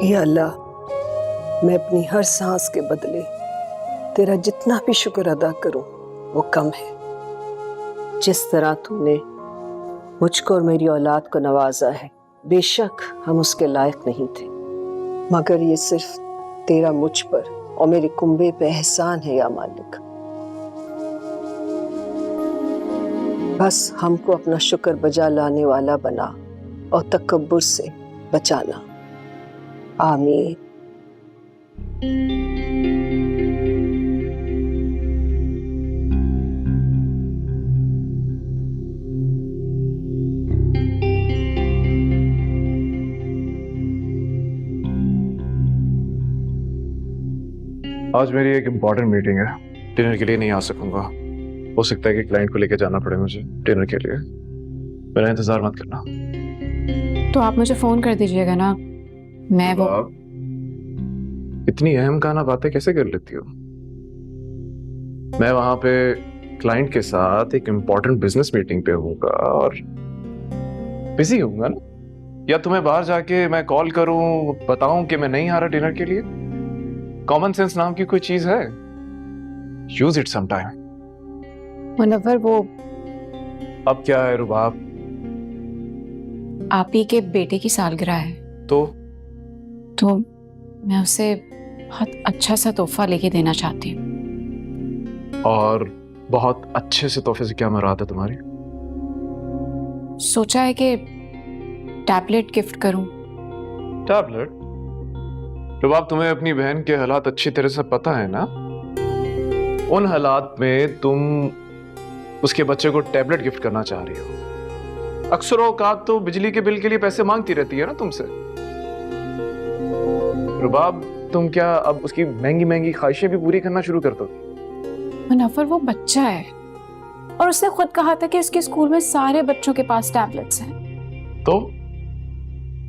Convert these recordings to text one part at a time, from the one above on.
या अल्लाह, मैं अपनी हर सांस के बदले तेरा जितना भी शुक्र अदा करूं वो कम है। जिस तरह तूने मुझको और मेरी औलाद को नवाजा है, बेशक हम उसके लायक नहीं थे, मगर ये सिर्फ तेरा मुझ पर और मेरे कुंबे पे एहसान है या मालिक। बस हमको अपना शुक्र बजा लाने वाला बना और तकब्बुर से बचाना। आमीन। आज मेरी एक इम्पोर्टेंट मीटिंग है, डिनर के लिए नहीं आ सकूंगा। हो सकता है कि क्लाइंट को लेकर जाना पड़े मुझे डिनर के लिए। मेरा इंतजार मत करना। तो आप मुझे फोन कर दीजिएगा ना। मैं वो इतनी अहम काना बातें कैसे कर लेती हो? मैं वहां पे क्लाइंट के साथ एक इम्पोर्टेंट बिजनेस मीटिंग पे होऊंगा और बिजी होऊंगा ना। या तुम्हें बाहर जाके मैं कॉल करूं, बताऊं कि मैं नहीं आ रहा डिनर के लिए? कॉमन सेंस नाम की कोई चीज है? Use it some time. Munawwar, वो अब क्या है रुबाब? आप ही के बेटे की सालगिरह है, तो मैं उसे बहुत अच्छा सा तोहफा लेके देना चाहती हूँ। और बहुत अच्छे से तोहफे से क्या मुराद है तुम्हारी? सोचा है कि टैबलेट गिफ्ट करूं। टैबलेट? रुबाब, तुम्हें अपनी बहन के हालात अच्छी तरह से पता है ना? उन हालात में तुम उसके बच्चे को टैबलेट गिफ्ट करना चाह रही हो। अक्सर औकात तो बिजली के बिल के लिए पैसे मांगती रहती है ना तुमसे। रुबाब, तुम क्या अब उसकी महंगी महंगी ख्वाहिशें भी पूरी करना शुरू कर दो? मुनव्वर, वो बच्चा है और उसने खुद कहा था कि उसके स्कूल में सारे बच्चों के पास टैबलेट्स हैं। तो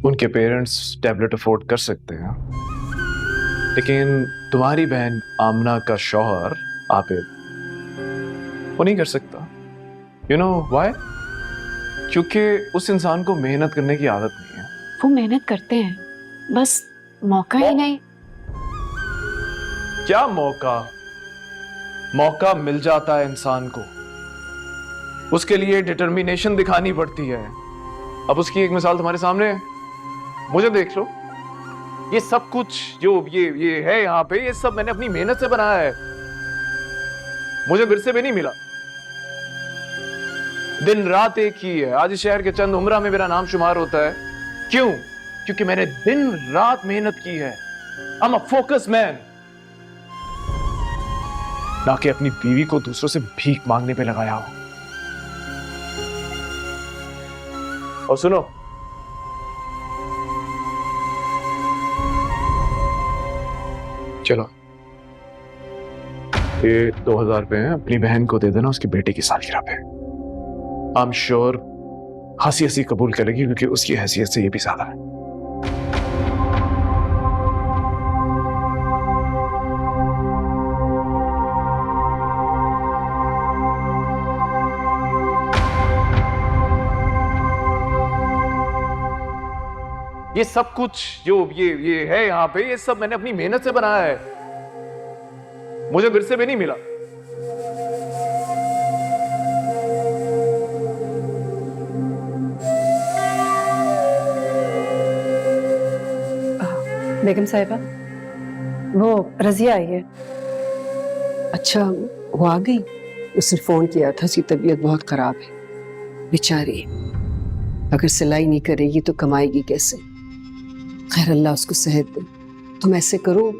उनके पेरेंट्स टैबलेट अफोर्ड कर सकते हैं, लेकिन तुम्हारी बहन आमना का शौहर आबिद वो नहीं कर सकता। You know why? क्योंकि उस इंसान को मेहनत करने की आदत नहीं है। वो मेहनत करते हैं, बस मौका ही नहीं। क्या मौका? मौका मिल जाता है इंसान को, उसके लिए डिटर्मिनेशन दिखानी पड़ती है। अब उसकी एक मिसाल तुम्हारे सामने है, मुझे देख लो। ये सब कुछ जो ये है यहाँ पे, ये सब मैंने अपनी मेहनत से बनाया है, मुझे विरसे भी नहीं मिला। दिन रात एक ही है। आज इस शहर के चंद उमरा में मेरा नाम शुमार होता है। क्यों? क्योंकि मैंने दिन रात मेहनत की है। I am a focus man. ना कि अपनी बीवी को दूसरों से भीख मांगने पे लगाया हो। और सुनो, चलो ये 2000 रुपए हैं, अपनी बहन को दे देना उसकी बेटे की सालगिरह पे। आई एम श्योर हंसी हंसी कबूल करेगी, क्योंकि उसकी हैसियत से ये भी ज्यादा है। ये सब कुछ जो ये है यहाँ पे, ये सब मैंने अपनी मेहनत से बनाया है, मुझे विरसे भी नहीं मिला। बेगम साहिबा, वो रजिया आई है। अच्छा, वो आ गई? उसने फोन किया था, उसकी तबीयत बहुत खराब है बेचारी। अगर सिलाई नहीं करेगी तो कमाएगी कैसे? खैर, अल्लाह उसको सेहत दे। तुम ऐसे करो,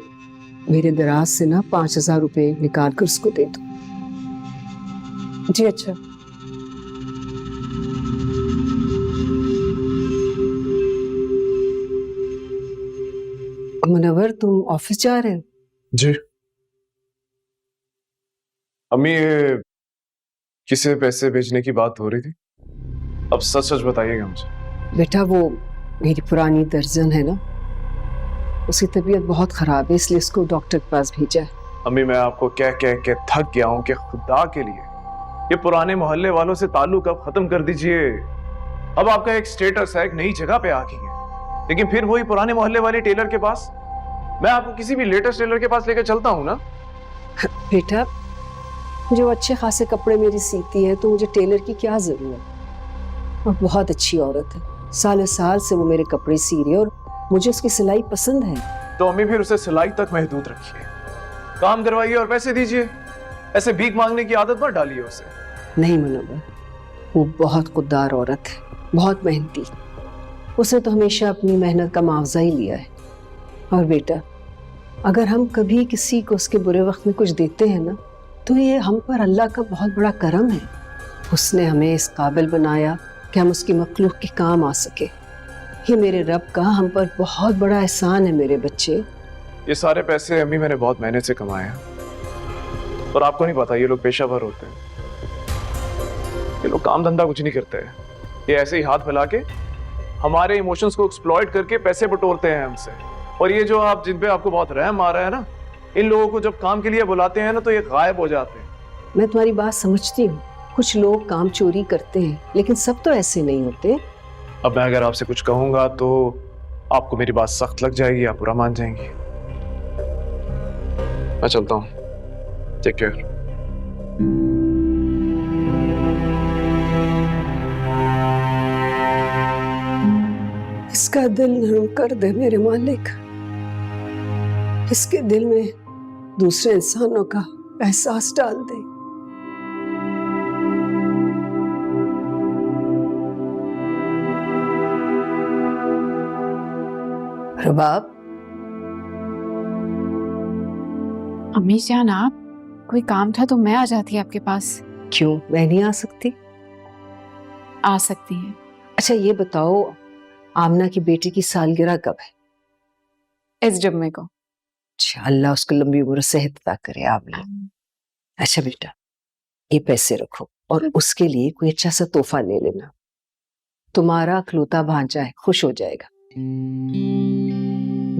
मेरे दराज से ना 5000 रुपए निकाल कर उसको दे दो। जी अच्छा। मुनव्वर, तुम ऑफिस जा रहे हो? जी अम्मी, ये किसे पैसे भेजने की बात हो रही थी? अब सच सच बताइएगा मुझे। बेटा, वो मेरी पुरानी दर्जन है ना, उसकी तबीयत बहुत खराब है, इसलिए उसको डॉक्टर के पास भेजा है। अम्मी, मैं आपको कह कह के थक गया हूं कि खुदा के लिए ये पुराने मोहल्ले वालों से ताल्लुक अब खत्म कर दीजिए। अब आपका एक स्टेटस है, एक नई जगह पे आ गई है। लेकिन फिर वही पुराने मोहल्ले वाले टेलर के पास। मैं आपको किसी भी लेटेस्ट टेलर के पास लेकर चलता हूँ ना। बेटा, जो अच्छे खासे कपड़े मेरी सीती है तो मुझे टेलर की क्या जरूरत। और बहुत अच्छी औरत है, सालों साल से वो मेरे कपड़े सी रही है और मुझे उसकी सिलाई पसंद है। तो अम्मी फिर उसे सिलाई तक महदूद रखिए, काम करवाइए और पैसे दीजिए। ऐसे भीख मांगने की आदत मत डालिए उसे। नहीं मुनव्वर, वो बहुत खुददार औरत है, बहुत मेहनती। उसने तो हमेशा अपनी मेहनत का मुआवजा ही लिया है। और बेटा, अगर हम कभी किसी को उसके बुरे वक्त में कुछ देते हैं ना, तो ये हम पर अल्लाह का बहुत बड़ा करम है। उसने हमें इस काबिल बनाया कि हम उसकी मखलूक के काम आ सके। ये मेरे रब का हम पर बहुत बड़ा एहसान है मेरे बच्चे। ये सारे पैसे अम्मी मैंने बहुत मेहनत से कमाए हैं, और आपको नहीं पता, ये लोग पेशावर होते हैं। ये लोग काम धंधा कुछ नहीं करते हैं। ये ऐसे ही हाथ फैला के हमारे इमोशंस को एक्सप्लॉइट करके पैसे बटोरते हैं हमसे। और ये जो आप, जिन पे आपको बहुत रहम आ रहा है ना, इन लोगों को जब काम के लिए बुलाते हैं ना तो ये गायब हो जाते हैं। मैं तुम्हारी बात समझती हूँ, कुछ लोग काम चोरी करते हैं, लेकिन सब तो ऐसे नहीं होते। अब मैं अगर आपसे कुछ कहूंगा तो आपको मेरी बात सख्त लग जाएगी, आप बुरा मान जाएंगी। मैं चलता हूँ, टेक केयर। इसका दिल नरम कर दे मेरे मालिक। इसके दिल में दूसरे इंसानों का एहसास डाल दे। रबाब, अम्मी जान, आप कोई काम था तो मैं आ जाती आपके पास। क्यों मैं नहीं आ सकती? आ सकती हैं। अच्छा ये बताओ, आमना की बेटी की सालगिरह कब है? इस जुम्मे को। अच्छा, अल्लाह उसको लंबी उम्र सेहत अता करे आमना। अच्छा बेटा, ये पैसे रखो और उसके लिए कोई अच्छा सा तोहफा ले लेना। तुम्हारा अखलौता भांजा है, खुश हो जाएगा।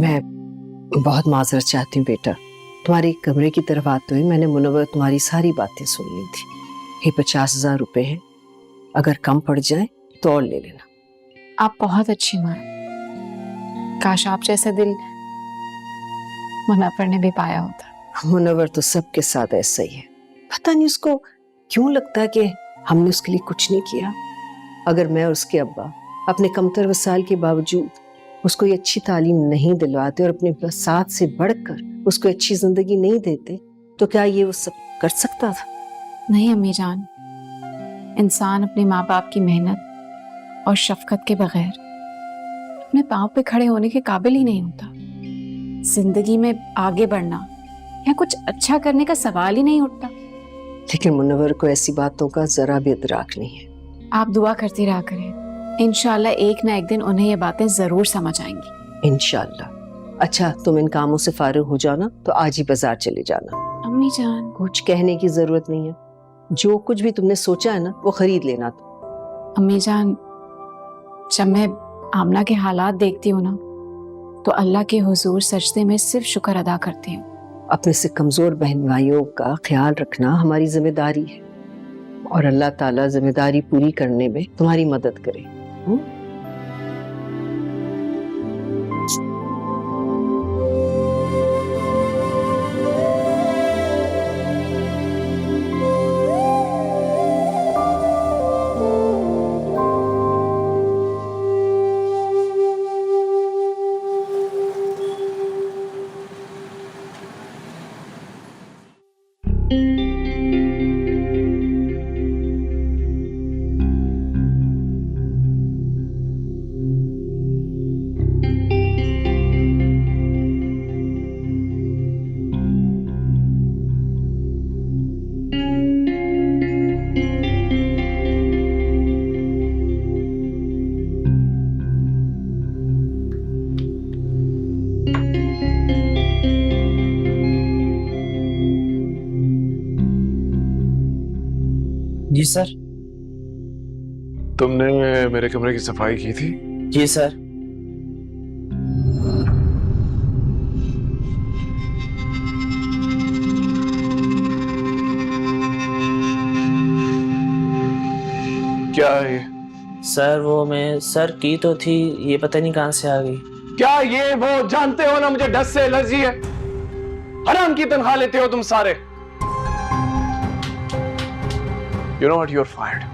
मैं बहुत माजरत चाहती हूँ बेटा, तुम्हारे कमरे की तरफ आते हुए मैंने मुनव्वर तुम्हारी सारी बातें सुन ली थी। ये 50,000 रुपए हैं, अगर कम पड़ जाए तो और ले लेना। आप बहुत अच्छी माँ हैं। काश आप जैसा दिल मुनव्वर ने भी पाया होता। मुनव्वर तो सबके साथ ऐसा ही है। पता नहीं उसको क्यों लगता है कि हमने उसके लिए कुछ नहीं किया। अगर मैं और उसके अब्बा अपने कमतर वसाइल के बावजूद उसको ये अच्छी तालीम नहीं दिलवाते और अपने साथ से बढ़कर उसको अच्छी जिंदगी नहीं देते, तो क्या ये वो सब कर सकता था? नहीं अम्मी जान, इंसान अपने माँ बाप की मेहनत और शफकत के बगैर अपने पाँव पे खड़े होने के काबिल ही नहीं होता। जिंदगी में आगे बढ़ना या कुछ अच्छा करने का सवाल ही नहीं उठता। लेकिन मुनव्वर को ऐसी बातों का जरा भी इदराक नहीं है। आप दुआ करती रहा करें, इंशाल्लाह एक ना एक दिन उन्हें ये बातें जरूर समझ आएंगी। इंशाल्लाह। अच्छा तुम इन कामों से फारिग हो जाना तो आज ही बाजार चले जाना। अम्मी जान, कुछ कहने की जरूरत नहीं है, जो कुछ भी तुमने सोचा है ना वो खरीद लेना। अम्मी जान, जब मैं आमना के हालात देखती हूँ ना तो अल्लाह के हुजूर सजदे में सिर्फ शुक्र अदा करती हूँ। अपने से कमजोर बहन भाइयों का ख्याल रखना हमारी जिम्मेदारी है, और अल्लाह ताला जिम्मेदारी पूरी करने में तुम्हारी मदद करे। जी सर। तुमने मेरे कमरे की सफाई की थी? जी सर। क्या है ये? सर वो मैं सर की तो थी, ये पता नहीं कहां से आ गई। क्या ये वो जानते हो ना, मुझे डस्ट से एलर्जी है। हराम की तनख्वाह लेते हो तुम सारे। You know what, you're fired.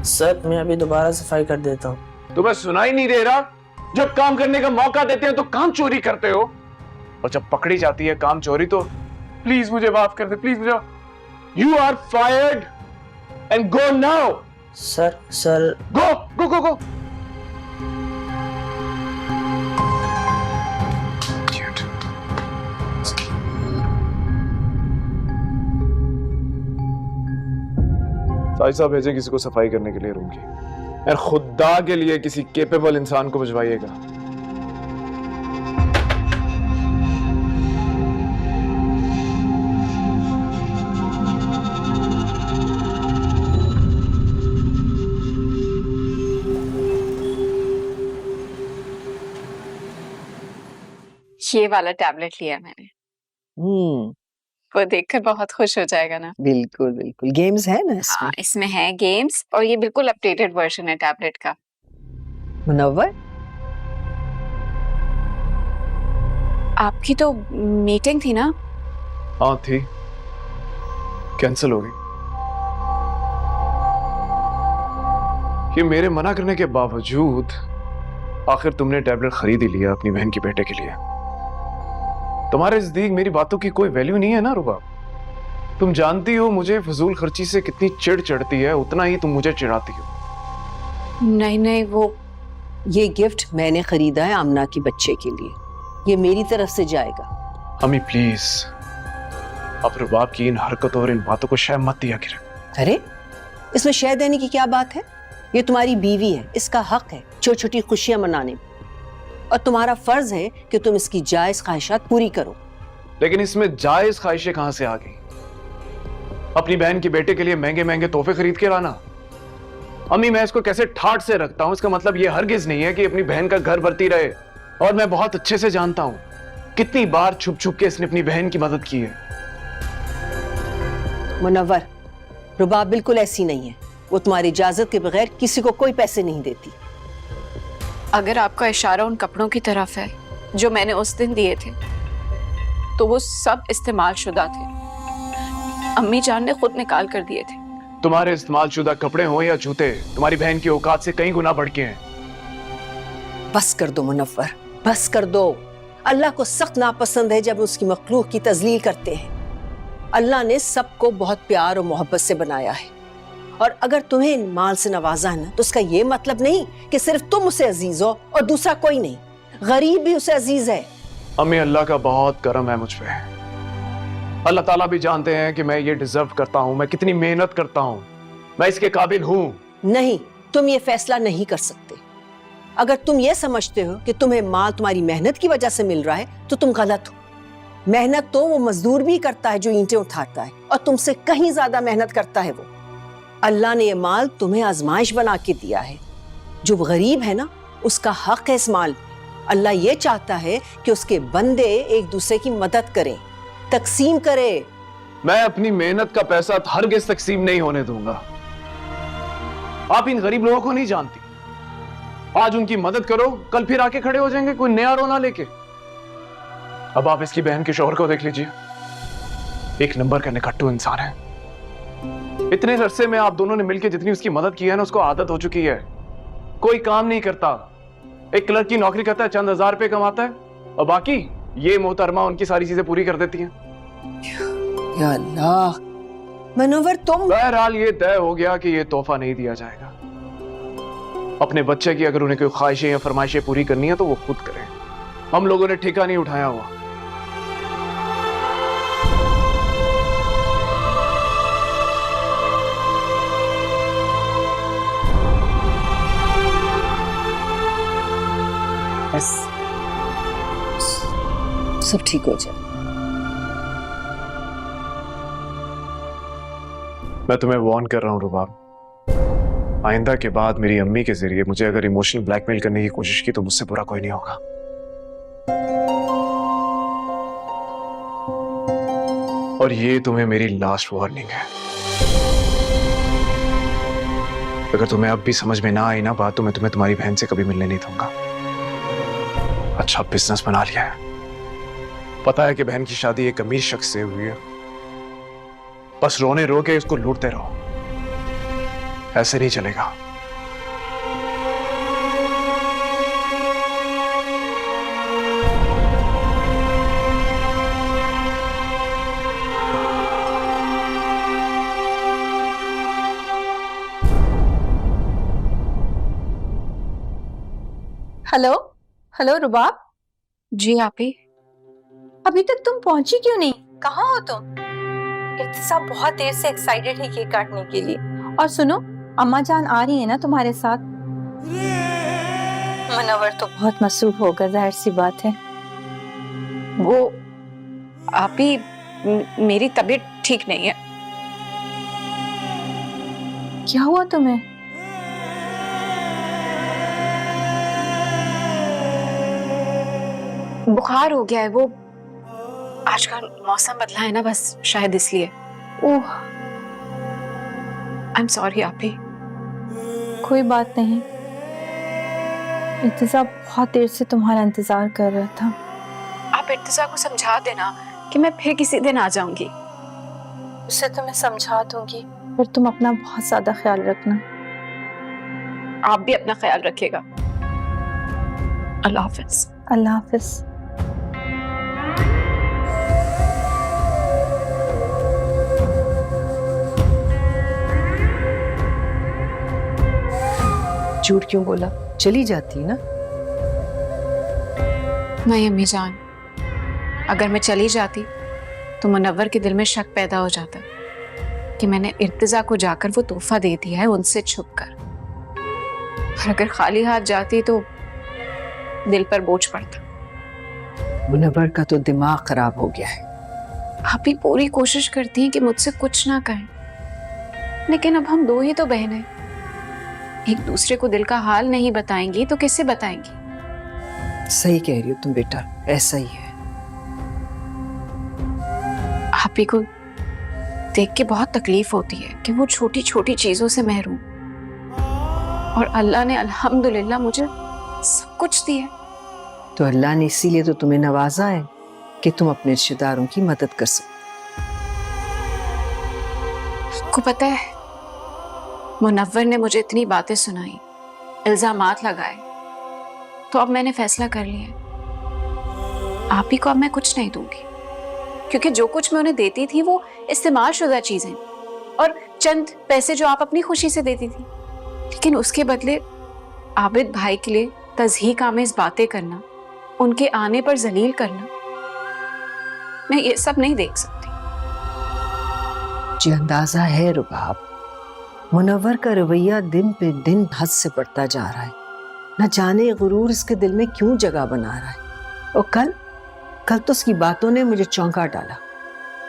Sir मैं अभी दोबारा सफाई कर देता हूँ। तुम्हें सुनाई नहीं दे रहा? जब काम करने का मौका देते हैं तो काम चोरी करते हो, और जब पकड़ी जाती है काम चोरी तो प्लीज मुझे माफ कर दे, प्लीज मुझे। You are fired and go now. Sir Go, go, go, go. Sahib भेजे किसी को सफाई करने के लिए रूम की, यार खुदा के लिए किसी केपेबल इंसान को भिजवाइएगा। ये वाला टैबलेट लिया मैंने, वो देखकर बहुत खुश हो जाएगा ना। बिल्कुल बिल्कुल, गेम्स है ना इसमें। हाँ, इसमें है गेम्स और ये बिल्कुल अपडेटेड वर्जन है टैबलेट का। मुनव्वर, आपकी तो मीटिंग थी ना? हाँ थी, कैंसिल हो गई। ये मेरे मना करने के बावजूद आखिर तुमने टैबलेट खरीद ही लिया अपनी बहन की बेटे के लिए। तुम्हारे नजदीक मेरी बातों की कोई वैल्यू नहीं है ना रुबा? तुम जानती हो मुझे फजूल खर्ची से कितनी चिढ़ चढ़ती है, उतना ही तुम मुझे चिढ़ाती हो। नहीं नहीं, वो ये गिफ्ट मैंने खरीदा है आमना के बच्चे के लिए, ये मेरी तरफ से जाएगा। अम्मी प्लीज, अब रुबाब की इन हरकतों और इन बातों को शय मत दिया करें। अरे इसमें शय देने की क्या बात है? ये तुम्हारी बीवी है, इसका हक है छोटी छोटी खुशियां मनाने में, और तुम्हारा फर्ज है कि तुम इसकी जायज ख्वाहिशात पूरी करो। लेकिन इसमें जायज ख्वाहिशें कहां से आ गई? अपनी बहन के बेटे के लिए महंगे महंगे तोहफे खरीद के लाना। अम्मी मैं इसको कैसे ठाट से रखता हूं, इसका मतलब ये हरगिज नहीं है कि अपनी बहन का घर भरती रहे। और मैं बहुत अच्छे से जानता हूं कितनी बार छुप छुप के इसने अपनी बहन की मदद की है। मुनव्वर, रुबाब बिल्कुल ऐसी नहीं है, वो तुम्हारी इजाजत के बगैर किसी को कोई पैसे नहीं देती। अगर आपका इशारा उन कपड़ों की तरफ है जो मैंने उस दिन दिए थे, तो वो सब इस्तेमाल शुदा थे। अम्मी जान ने खुद निकाल कर दिए थे। तुम्हारे इस्तेमाल शुदा कपड़े हो या जूते, तुम्हारी बहन की औकात से कई गुना बढ़ के हैं। बस कर दो मुनव्वर, बस कर दो। अल्लाह को सख्त नापसंद है जब उसकी मखलूक की तजलील करते हैं। अल्लाह ने सबको बहुत प्यार और मोहब्बत से बनाया है, और अगर तुम्हें इन माल से नवाजा है ना, तो उसका ये मतलब नहीं कि सिर्फ तुम उसे अजीज हो और दूसरा कोई नहीं। गरीब भी उसे अजीज है। अम्मी अल्लाह का बहुत करम है मुझ पे। अल्लाह ताला भी जानते हैं कि मैं ये डिजर्व करता हूं, मैं कितनी मेहनत करता हूं, मैं इसके काबिल हूं। नहीं, तुम ये फैसला नहीं कर सकते। अगर तुम ये समझते हो कि तुम्हें माल तुम्हारी मेहनत की वजह से मिल रहा है, तो तुम गलत हो। मेहनत तो वो मजदूर भी करता है जो ईंटें उठाता है, और तुमसे कहीं ज्यादा मेहनत करता है वो। अल्लाह ने ये माल तुम्हें आजमाइश बना के दिया है। जो गरीब है ना, उसका हक है इस माल। अल्लाह ये चाहता है कि उसके बंदे एक दूसरे की मदद करें, तकसीम करें। मैं अपनी मेहनत का पैसा हरगिज़ तकसीम नहीं होने दूंगा। आप इन गरीब लोगों को नहीं जानती। आज उनकी मदद करो, कल फिर आके खड़े हो जाएंगे कोई नया रोना लेके। अब आप इसकी बहन के शौहर को देख लीजिए, एक नंबर का निकट्टू इंसान है। इतने अरसे में आप दोनों ने मिलकर जितनी उसकी मदद की है ना, उसको आदत हो चुकी है। कोई काम नहीं करता, एक क्लर्क की नौकरी करता है, चंद हजार रुपए कमाता है, और बाकी ये मोहतरमा उनकी सारी चीजें पूरी कर देती हैं। या अल्लाह, मनोवर तुम। बहरहाल ये तय हो गया कि ये तोहफा नहीं दिया जाएगा। अपने बच्चे की अगर उन्हें कोई ख्वाहिशें या फरमाइशें पूरी करनी है तो वो खुद करें। हम लोगों ने ठेका नहीं उठाया हुआ। बस सब ठीक हो जाए। मैं तुम्हें वार्न कर रहा हूं रुबाब, आइंदा के बाद मेरी अम्मी के जरिए मुझे अगर इमोशनल ब्लैकमेल करने की कोशिश की तो मुझसे बुरा कोई नहीं होगा। और ये तुम्हें मेरी लास्ट वार्निंग है। अगर तुम्हें अब भी समझ में ना आई ना बात, तो मैं तुम्हें तुम्हारी बहन से कभी मिलने नहीं दूंगा। अच्छा बिजनेस बना लिया है, पता है कि बहन की शादी एक अमीर शख्स से हुई है, बस रोने रो के इसको लूटते रहो, ऐसे नहीं चलेगा। हेलो हेलो रुबाब, जी आपी। अभी तक तुम पहुंची क्यों नहीं? कहाँ हो तुम? इत्तिसाब बहुत देर से एक्साइटेड है केक काटने के लिए। और सुनो, अम्मा जान आ रही है ना तुम्हारे साथ? मुनव्वर तो बहुत मसरूफ होगा, जाहिर सी बात है। वो आपी, मेरी तबीयत ठीक नहीं है। क्या हुआ तुम्हें? बुखार हो गया है। वो आजकल मौसम बदला है ना, बस शायद इसलिए। ओह, आई एम सॉरी आपी। कोई बात नहीं। इत्तिसाब बहुत देर से तुम्हारा इंतजार कर रहा था। आप इर्तिजा को समझा देना कि मैं फिर किसी दिन आ जाऊंगी। उसे तो मैं समझा दूंगी, पर तुम अपना बहुत ज्यादा ख्याल रखना। आप भी अपना ख्याल रखिएगा। अल्लाह हाफिज। अल्लाह हाफिज। झूठ क्यों बोला? चली जाती ना। नहीं अम्मी जान, अगर मैं चली जाती तो मुनव्वर के दिल में शक पैदा हो जाता कि मैंने इर्तिजा को जाकर वो तोहफा दे दिया है उनसे छुपकर। और अगर खाली हाथ जाती तो दिल पर बोझ पड़ता। मुनव्वर का तो दिमाग खराब हो गया है। आप भी पूरी कोशिश करती हैं कि मुझसे कुछ ना कहें, लेकिन अब हम दो ही तो बहन हैं। एक दूसरे को दिल का हाल नहीं बताएंगी तो किससे बताएंगी? सही कह रही हो तुम बेटा, ऐसा ही है। आप ही को देख के बहुत तकलीफ होती है कि वो छोटी छोटी चीजों से महरूम, और अल्लाह ने अल्हम्दुलिल्लाह मुझे सब कुछ दिया। तो अल्लाह ने इसीलिए तो तुम्हें नवाजा है कि तुम अपने रिश्तेदारों की मदद कर सको। आपको पता है, मुनव्वर ने मुझे इतनी बातें सुनाई, इल्जामात लगाए, तो अब मैंने फैसला कर लिया है, आप ही को अब मैं कुछ नहीं दूंगी। क्योंकि जो कुछ मैं उन्हें देती थी वो इस्तेमाल शुदा चीजें और चंद पैसे जो आप अपनी खुशी से देती थी, लेकिन उसके बदले आबिद भाई के लिए तज़हीक आमेज़ बातें करना, उनके आने पर जलील करना, मैं ये सब नहीं देख सकती। जी अंदाजा है रुबाब, मुनव्वर का रवैया दिन पे दिन हद से बढ़ता जा रहा है। न जाने गुरूर इसके दिल में क्यों जगह बना रहा है। और कल तो उसकी बातों ने मुझे चौंका डाला।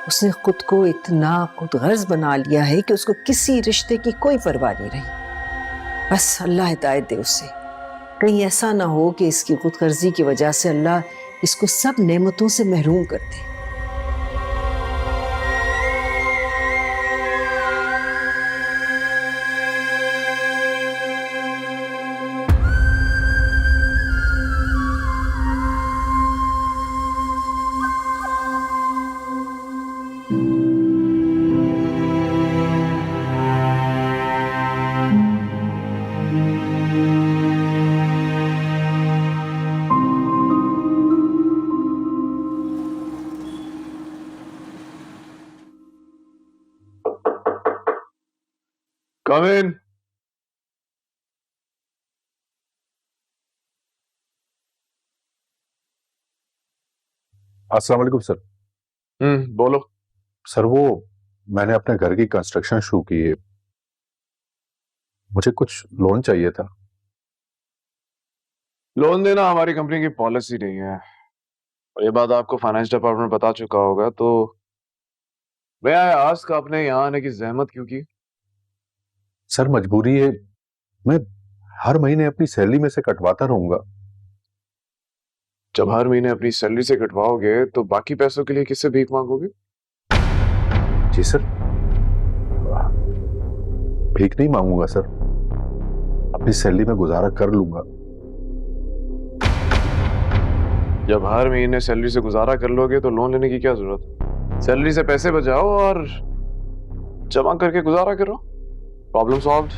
उसने खुद को इतना खुदगर्ज बना लिया है कि उसको किसी रिश्ते की कोई परवाह नहीं रही। बस अल्लाह हिदायत दे उसे, कहीं ऐसा ना हो कि इसकी खुदगर्जी की वजह से अल्लाह इसको सब नेमतों से महरूम कर दे। Come in. अस्सलाम वालेकुम सर। बोलो। सर वो मैंने अपने घर की कंस्ट्रक्शन शुरू की है, मुझे कुछ लोन चाहिए था। लोन देना हमारी कंपनी की पॉलिसी नहीं है, और ये बात आपको फाइनेंस डिपार्टमेंट बता चुका होगा, तो मैं आज का आपने यहाँ आने की जहमत क्यों की? सर मजबूरी है, मैं हर महीने अपनी सैलरी में से कटवाता रहूंगा। जब हर महीने अपनी सैलरी से कटवाओगे तो बाकी पैसों के लिए किससे भीख मांगोगे? जी सर, भीख नहीं मांगूंगा सर, अपनी सैलरी में गुजारा कर लूंगा। जब हर महीने सैलरी से गुजारा कर लोगे तो लोन लेने की क्या जरूरत? सैलरी से पैसे बचाओ और जमा करके गुजारा करो। Problem solved.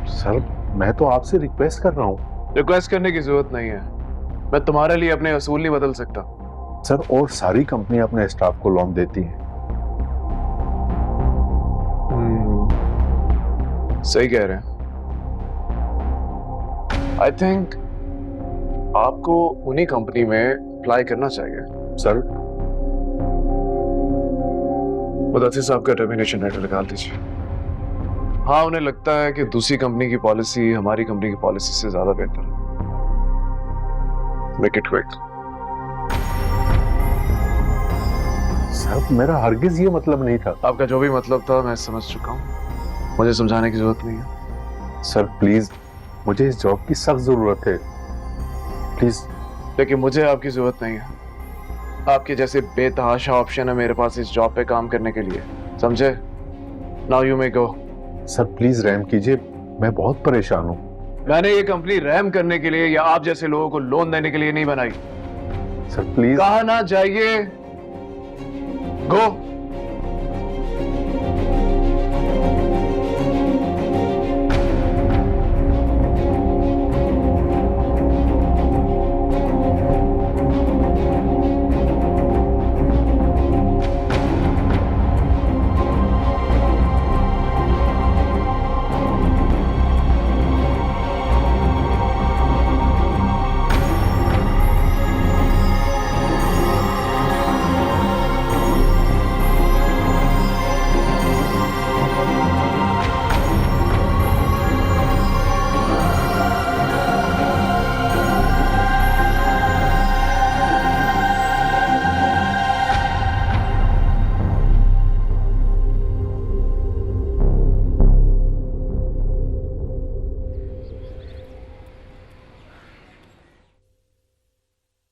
सर मैं तो आपसे रिक्वेस्ट कर रहा हूँ। रिक्वेस्ट करने की जरूरत नहीं है। मैं तुम्हारे लिए अपने असूल नहीं बदल सकता। सर और सारी कंपनियां अपने स्टाफ को लोन देती हैं। सही कह रहे हैं। आई थिंक आपको उन्हीं कंपनी में अप्लाई करना चाहिए। सर मुदस्सिर साहब का टर्मिनेशन लेटर निकाल दीजिए। हाँ, उन्हें लगता है कि दूसरी कंपनी की पॉलिसी हमारी कंपनी की पॉलिसी से ज्यादा बेहतर है। Make it quick. सर मेरा हरगिज ये मतलब नहीं था। आपका जो भी मतलब था मैं समझ चुका हूँ। मुझे समझाने की जरूरत नहीं है। सर प्लीज, मुझे इस जॉब की सख्त जरूरत है, प्लीज। लेकिन मुझे आपकी जरूरत नहीं है। आपके जैसे बेतहाशा ऑप्शन है मेरे पास इस जॉब पे काम करने के लिए, समझे? Now you may go. Sir please रहम कीजिए, मैं बहुत परेशान हूँ। मैंने ये कंपनी रहम करने के लिए या आप जैसे लोगों को लोन देने के लिए नहीं बनाई। Sir please. कहा ना जाइए, गो।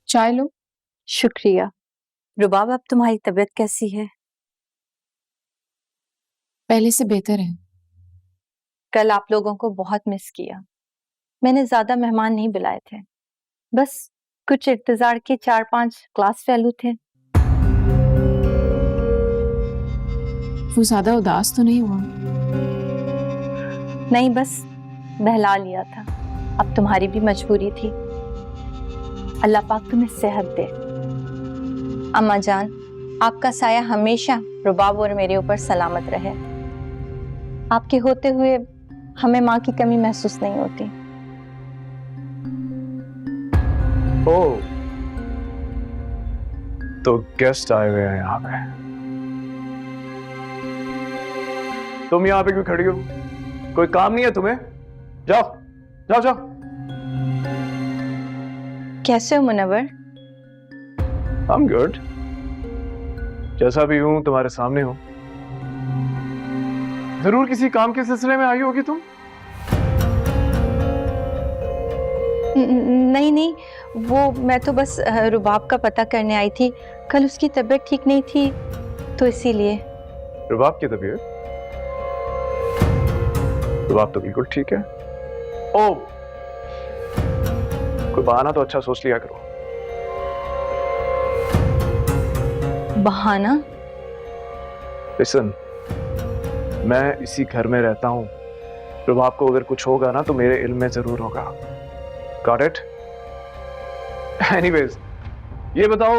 चाय लो। शुक्रिया। रुबाब, अब तुम्हारी तबीयत कैसी है? पहले से बेहतर है। कल आप लोगों को बहुत मिस किया। मैंने ज्यादा मेहमान नहीं बुलाए थे, बस कुछ इंतजार के 4-5 क्लास फेलो थे। वो ज्यादा उदास तो नहीं हुआ? नहीं, बस बहला लिया था। अब तुम्हारी भी मजबूरी थी। अल्लाह पाक तुम्हें सेहत दे। अम्मा जान, आपका साया हमेशा रुबाब और मेरे ऊपर सलामत रहे। आपके होते हुए हमें माँ की कमी महसूस नहीं होती। ओह, तो गेस्ट आए हुए हैं यहाँ पे। तुम यहाँ पे क्यों खड़ी हो? कोई काम नहीं है तुम्हें? जाओ जाओ जाओ। कैसे हो मुनव्वर? I'm good. जैसा भी हूं तुम्हारे सामने हूं। जरूर किसी काम के सिलसिले में आई होगी तुम। नहीं नहीं, वो मैं तो बस रुबाब का पता करने आई थी। कल उसकी तबीयत ठीक नहीं थी तो इसीलिए। रुबाब की तबीयत? रुबाब तो बिल्कुल ठीक है। ओ, कोई बहाना तो अच्छा सोच लिया करो। बहाना? लिसन, मैं इसी घर में रहता हूं। रुबाब को अगर कुछ होगा ना तो मेरे इल्म में जरूर होगा। Got it? एनीवेज, ये बताओ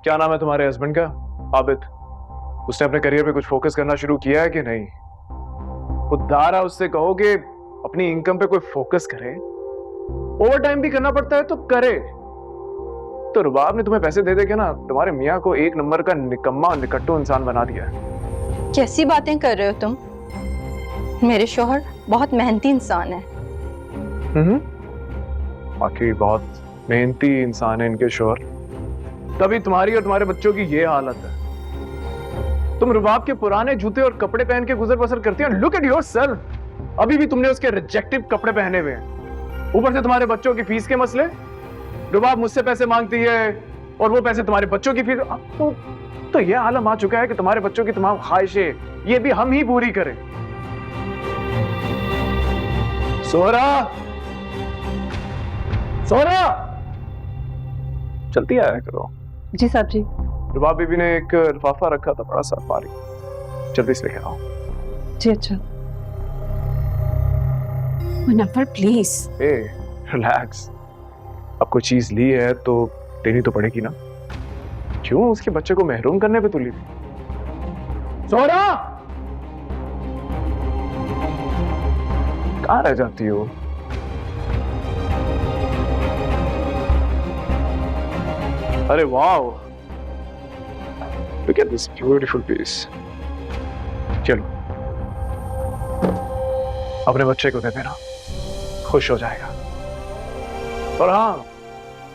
क्या नाम है तुम्हारे हस्बैंड का? आबिद। उसने अपने करियर पे कुछ फोकस करना शुरू किया है कि नहीं? उदारा उससे कहो कि अपनी इनकम पे कोई फोकस करे। ओवर टाइम भी करना पड़ता है तो करे। तो रुबाब ने तुम्हें पैसे दे दे के ना तुम्हारे मियाँ को एक नंबर का निकम्मा और निकट्टू इंसान बना दिया है। कैसी बातें कर रहे हो तुम? मेरे शौहर बहुत मेहनती इंसान है। बाकी बहुत मेहनती इंसान है इनके शौहर, तभी तुम्हारी और तुम्हारे बच्चों की ये हालत है। तुम रुबाब के पुराने जूते और कपड़े पहन के गुजर बसर करती हो। लुक एट योरसेल्फ, अभी भी तुमने उसके रिजेक्टिव कपड़े पहने हुए हैं। ऊपर से तुम्हारे बच्चों की फीस के मसले। रुबाब मुझसे पैसे मांगती है और वो पैसे तुम्हारे बच्चों की फीस। तो ये आलम आ चुका है कि तुम्हारे बच्चों की तमाम ख्वाहिशें ये भी हम ही पूरी करें। सोहरा, सोहरा, चलती आया करो। जी साहब जी। रुबाब बीबी ने एक लिफाफा रखा था बड़ा सा भारी, जल्दी से लेके आओ। जी अच्छा। मुनव्वर प्लीज। ए रिलैक्स, अब कोई चीज ली है तो देनी तो पड़ेगी ना। क्यों उसके बच्चे को महरूम करने पे तुली थी? सोहरा, कहाँ रह जाती हो? अरे wow, look at this beautiful piece. चलो अपने बच्चे को दे देना, खुश हो जाएगा। और हाँ,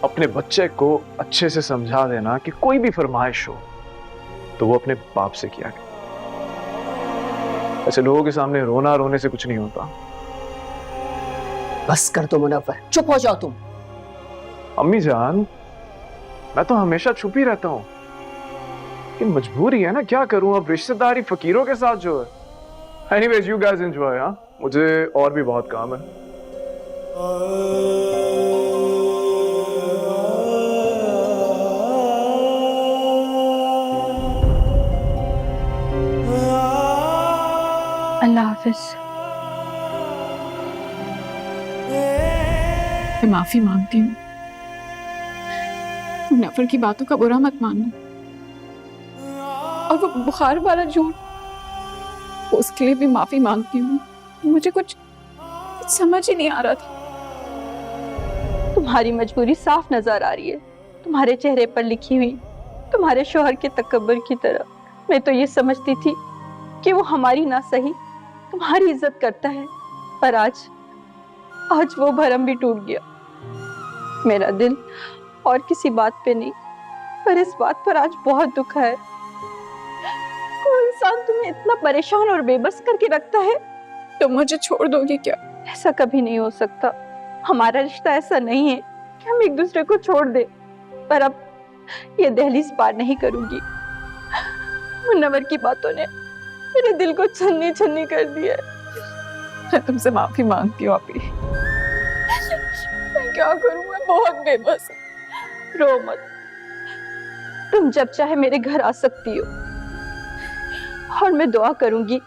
अपने बच्चे को अच्छे से समझा देना कि कोई भी फरमाइश हो तो वो अपने बाप से किया करे। ऐसे लोगों के सामने रोना रोने से कुछ नहीं होता। बस कर दो मुनव्वर, चुप हो जाओ तुम। अम्मी जान, मैं तो हमेशा छुप ही रहता हूं, लेकिन मजबूरी है ना, क्या करूं। अब रिश्तेदारी फकीरों के साथ जो है। Anyways you guys enjoy. हाँ, मुझे और भी बहुत काम है। अल्लाह हाफिज। मैं माफी मांगती हूँ, मुनव्वर की बातों का बुरा मत मानना। और वो बुखार वाला झूठ, उसके लिए भी माफी मांगती हूँ। मुझे कुछ समझ ही नहीं आ रहा था। तुम्हारी मजबूरी साफ नजर आ रही है, तुम्हारे चेहरे पर लिखी हुई, तुम्हारे शोहर के तकब्बुर की तरह। मैं तो ये समझती थी कि वो हमारी ना सही तुम्हारी इज्जत करता है, पर आज वो भरम भी टूट गया। मेरा दिल और किसी बात पे नहीं, पर इस बात पर आज बहुत दुख है। कोई इंसान तुम्हें इतना परेशान और बेबस करके रखता है। तो मुझे छोड़ दोगी क्या? ऐसा कभी नहीं हो सकता। हमारा रिश्ता ऐसा नहीं है कि हम एक दूसरे को छोड़ दे, पर अब ये दहलीज पार नहीं करूंगी। मुनव्वर की बातों ने मेरे दिल को छन्नी छन्नी कर दिया है। मैं तुमसे माफी मांगती हूँ आपी। मैं क्या करूँ, मैं बहुत बेबस हूँ। रो मत, तुम जब चाहे मेरे घर आ सकती हो, और मैं दुआ करूंगी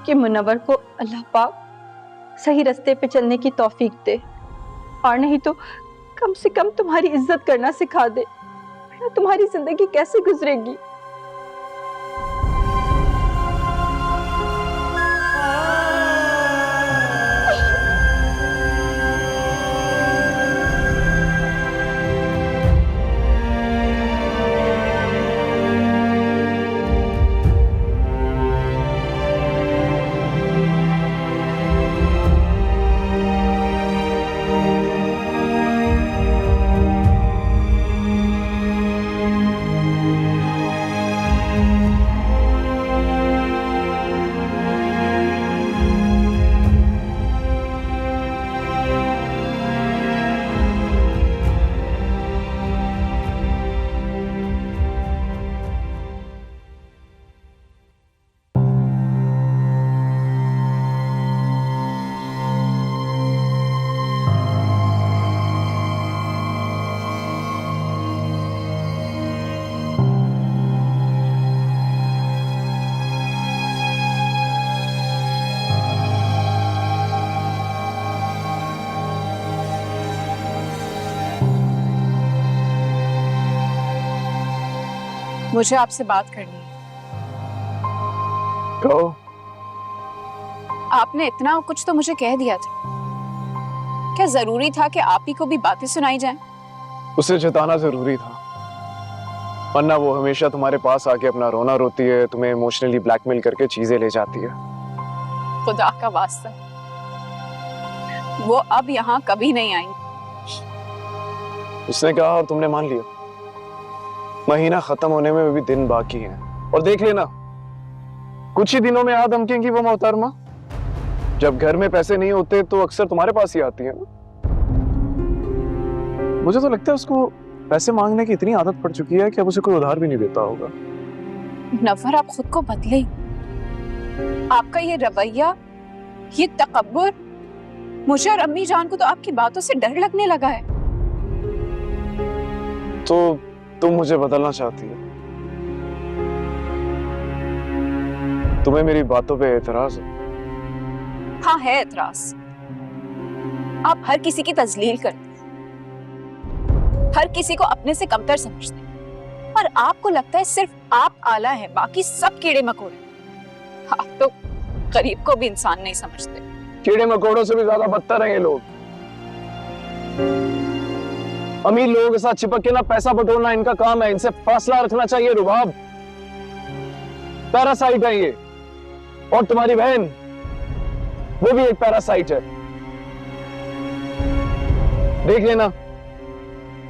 कि मुनव्वर को अल्लाह पाक सही रास्ते पे चलने की तौफीक दे, और नहीं तो कम से कम तुम्हारी इज्जत करना सिखा दे। तुम्हारी जिंदगी कैसे गुजरेगी? मुझे आपसे बात करनी है। कहो। आपने इतना कुछ तो मुझे कह दिया था, क्या जरूरी था कि आप ही को भी बातें सुनाई जाएं? उसे जताना जरूरी था, वरना वो हमेशा तुम्हारे पास आके अपना रोना रोती है, तुम्हें इमोशनली ब्लैकमेल करके चीजें ले जाती है। खुदा का वास्ता, वो अब यहाँ कभी नहीं आई। उसने कहा और तुमने मान लिया। महीना खत्म होने में भी दिन बाकी हैं, और देख लेना कुछ ही दिनों में याद धमकेंगी वो मोहतरमा। जब घर में पैसे नहीं होते तो अक्सर तुम्हारे पास ही आती है ना। मुझे तो लगता है उसको पैसे मांगने की इतनी आदत पड़ चुकी है कि अब उसे कोई उधार भी नहीं देता होगा। मुनव्वर, आप खुद को बदले। आपका ये रवैया, ये तकब्बुर मुझे और अम्मी जान को तो आपकी बातों से डर लगने लगा है। तो तुम मुझे बदलना चाहती हो? तुम्हें मेरी बातों पे एतराज है? हाँ है एतराज। आप हर किसी की तजलील करते हैं, हर किसी को अपने से कमतर समझते हैं, और आपको लगता है सिर्फ आप आला हैं, बाकी सब कीड़े मकोड़े। आप तो गरीब को भी इंसान नहीं समझते। कीड़े मकोड़ों से भी ज्यादा बदतर हैं ये लोग। अमीर लोगों के साथ चिपक के ना पैसा बटोरना इनका काम है। इनसे फासला रखना चाहिए रुबाब। पैरासाइट है ये। और तुम्हारी बहन, वो भी एक पैरासाइट है। देख लेना,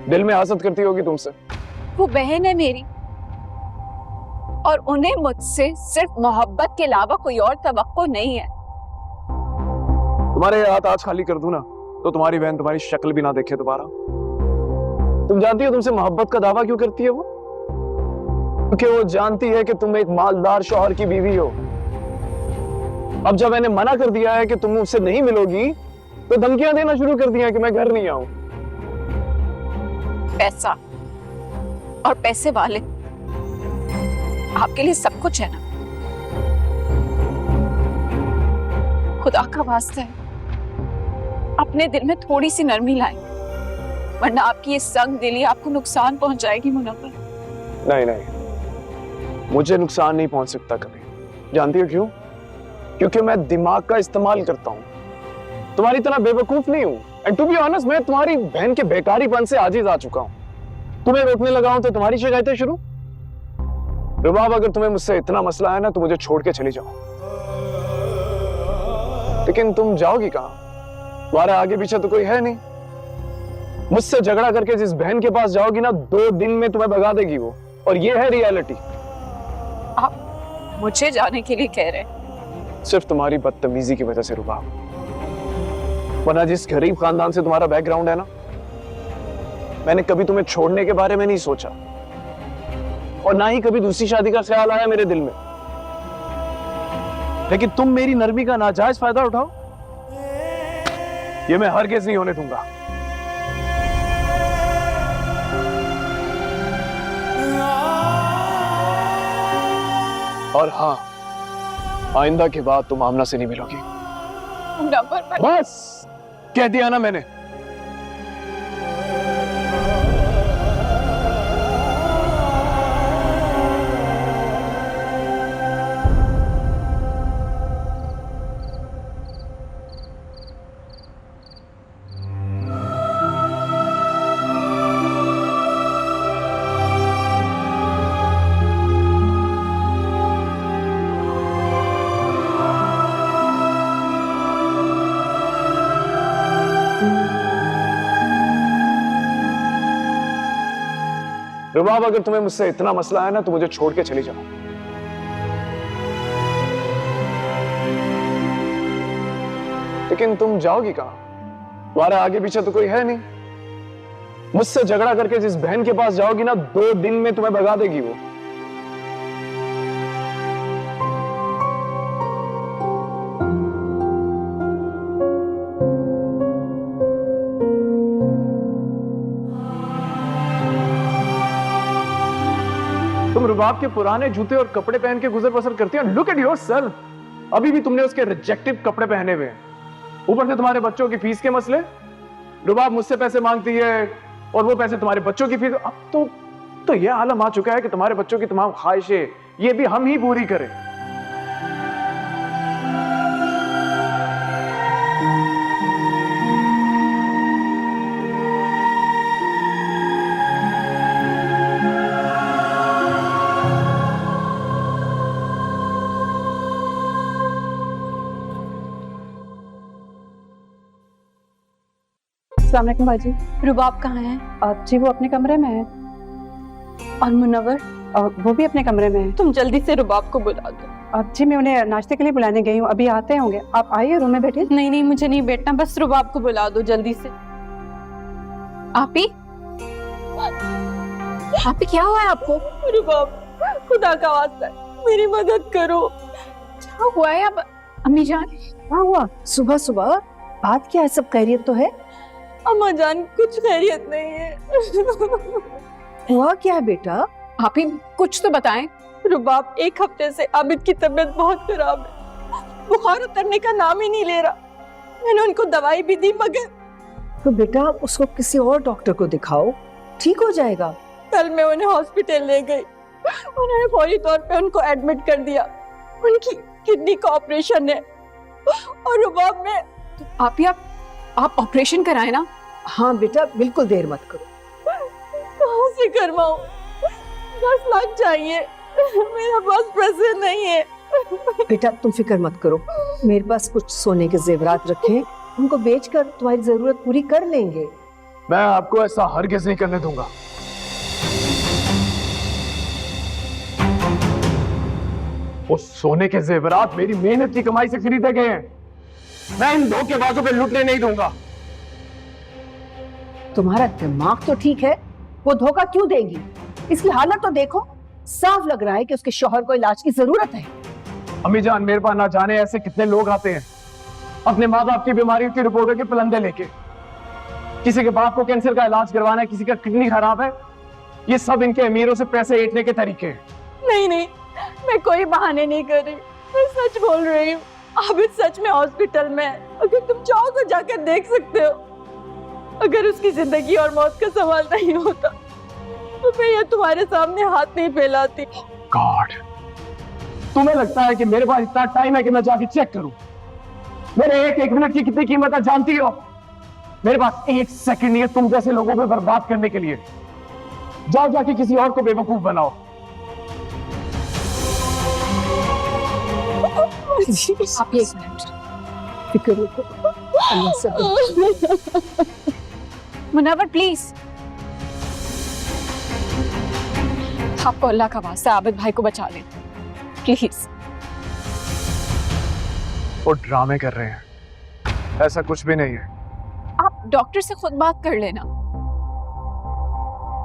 दिल में हसद करती होगी तुमसे। वो बहन है मेरी, और उन्हें मुझसे सिर्फ मोहब्बत के अलावा कोई और तवक्को नहीं है। तुम्हारे हाथ आज खाली कर दूं ना, तो तुम्हारी बहन तुम्हारी शक्ल भी ना देखे दोबारा। तुम जानती हो तुमसे मोहब्बत का दावा क्यों करती है वो? क्योंकि वो जानती है कि तुम एक मालदार शौहर की बीवी हो। अब जब मैंने मना कर दिया है कि तुम मुझसे नहीं मिलोगी, तो धमकियां देना शुरू कर दिया कि मैं घर नहीं आऊं। पैसा और पैसे वाले आपके लिए सब कुछ है ना? खुदा का वास्ता है, अपने दिल में थोड़ी सी नरमी लाएं, वरना आपकी ये संग दिली आपको नुकसान पहुंचाएगी मुनव्वर। नहीं नहीं, मुझे नुकसान नहीं पहुंच सकता कभी। जानती हो क्यों? क्योंकि मैं दिमाग का इस्तेमाल करता हूं। तुम्हारी तरह बेवकूफ नहीं हूं। एंड टू बी ऑनेस्ट, मैं तुम्हारी बहन के बेकारीपन से आजिज आ चुका हूं। तुम्हें रोकने लगा हूं तो तुम्हारी शिकायतें शुरू। रुबाब, अगर तुम्हें मुझसे इतना मसला है ना, तो मुझे छोड़ के चली जाओ। लेकिन तुम जाओगी कहां? तुम्हारा आगे पीछे तो कोई है नहीं। मुझसे झगड़ा करके जिस बहन के पास जाओगी ना, 2 दिन में तुम्हें भगा देगी वो। और ये है रियलिटी। आप मुझे जाने के लिए कह रहे हैं? सिर्फ तुम्हारी बदतमीजी की वजह से रुबाब। वरना जिस गरीब खानदान से तुम्हारा बैकग्राउंड है ना, मैंने कभी तुम्हें छोड़ने के बारे में नहीं सोचा, और ना ही कभी दूसरी शादी का ख्याल आया मेरे दिल में। लेकिन तुम मेरी नरमी का नाजायज फायदा उठाओ, ये मैं हरगिज़ नहीं होने दूंगा। और हाँ, आइंदा के बाद तुम आमना से नहीं मिलोगी। बस कह दिया ना मैंने। रुबाब, अगर तुम्हें मुझसे इतना मसला है ना, तो मुझे छोड़ के चली जाओ। लेकिन तुम जाओगी कहां? तुम्हारा आगे पीछे तो कोई है नहीं। मुझसे झगड़ा करके जिस बहन के पास जाओगी ना, 2 दिन में तुम्हें भगा देगी वो। तुम रुबाब के पुराने जूते और कपड़े पहन के गुजर बसर करती हो। Look at yourself. अभी भी तुमने उसके रिजेक्टिव कपड़े पहने हुए हैं। ऊपर से तुम्हारे बच्चों की फीस के मसले। रुबाब मुझसे पैसे मांगती है, और वो पैसे तुम्हारे बच्चों की फीस। अब तो ये आलम आ चुका है कि तुम्हारे बच्चों की तमाम ख्वाहिशें ये भी हम ही पूरी करें। अस्सलाम वालेकुम बाजी। रुबाब कहाँ है? जी वो अपने कमरे में है, और मुनव्वर? और वो भी अपने कमरे में है। तुम जल्दी से रुबाब को बुला दो। जी मैं उन्हें नाश्ते के लिए बुलाने गई हूँ, अभी आते होंगे। आप आइए, रूम में बैठिए। नहीं नहीं, मुझे नहीं बैठना, बस रुबाब को बुला दो जल्दी से। आपी, आपी क्या हुआ है आपको? रुबाब, खुदा का वास्ता है, मेरी मदद करो। क्या हुआ है? अब अम्मी जान, क्या हुआ? सुबह सुबह बात क्या है? सब खैरियत तो है? अम्मा जान कुछ खैरियत नहीं है। हुआ क्या है बेटा? आप ही कुछ तो बताएं। रुबाब, 1 हफ्ते से आबिद की तबीयत बहुत खराब है, बुखार उतरने का नाम ही नहीं ले रहा। मैंने उनको दवाई भी दी मगर तो बेटा उसको किसी और डॉक्टर को दिखाओ, ठीक हो जाएगा। कल मैं उन्हें हॉस्पिटल ले गई, उन्होंने फौरी तौर पे उनको एडमिट कर दिया। उनकी किडनी का ऑपरेशन है और रुबाब में आप ऑपरेशन कराए ना। हाँ बेटा बिल्कुल देर मत करो। कहाँ से करवाऊं? 10 लाख चाहिए, मेरे पास पैसे नहीं है। बेटा तुम फिक्र मत करो, मेरे पास कुछ सोने के जेवरात रखे, उनको बेचकर तुम्हारी जरूरत पूरी कर लेंगे। मैं आपको ऐसा हरगिज नहीं करने दूंगा। वो सोने के जेवरात मेरी मेहनत की कमाई से खरीदे गए हैं, मैं इन धोखेबाजों पे लुटने नहीं दूंगा। तुम्हारा दिमाग तो ठीक है, वो धोखा क्यों देगी? इसकी हालत तो देखो, साफ लग रहा है कि उसके शौहर को इलाज की जरूरत है। अम्मी जान, मेरे पास ना जाने ऐसे कितने लोग आते हैं अपने माँ बाप की बीमारियों की रिपोर्टों के पलंदे लेके। किसी के बाप को कैंसर का इलाज करवाना है, किसी का किडनी खराब है। ये सब इनके अमीरों से पैसे ऐंठने के तरीके हैं। नहीं नहीं, मैं कोई बहाने नहीं कर रही, मैं सच बोल रही हूँ। आबिद सच में हॉस्पिटल में है, अगर तुम चाहो तो जाकर देख सकते हो। अगर उसकी जिंदगी और मौत का सवाल नहीं होता तो मैं ये तुम्हारे सामने हाथ नहीं फैलाती। गॉड, तुम्हें लगता है कि मेरे पास इतना टाइम है कि मैं जाके चेक करूं? मेरे एक मिनट की कितनी कीमत है जानती हो? मेरे पास 1 सेकंड नहीं है तुम जैसे लोगों पे बर्बाद करने के लिए। जाओ जाके किसी और को बेवकूफ बनाओ। आप 1 मिनट फिक्र मत करो, अल्लाह सब। मुनव्वर प्लीज, आपको अल्लाह का वास्ता आबिद भाई को बचा लें प्लीज। वो ड्रामे कर रहे हैं, ऐसा कुछ भी नहीं है। आप डॉक्टर से खुद बात कर लेना।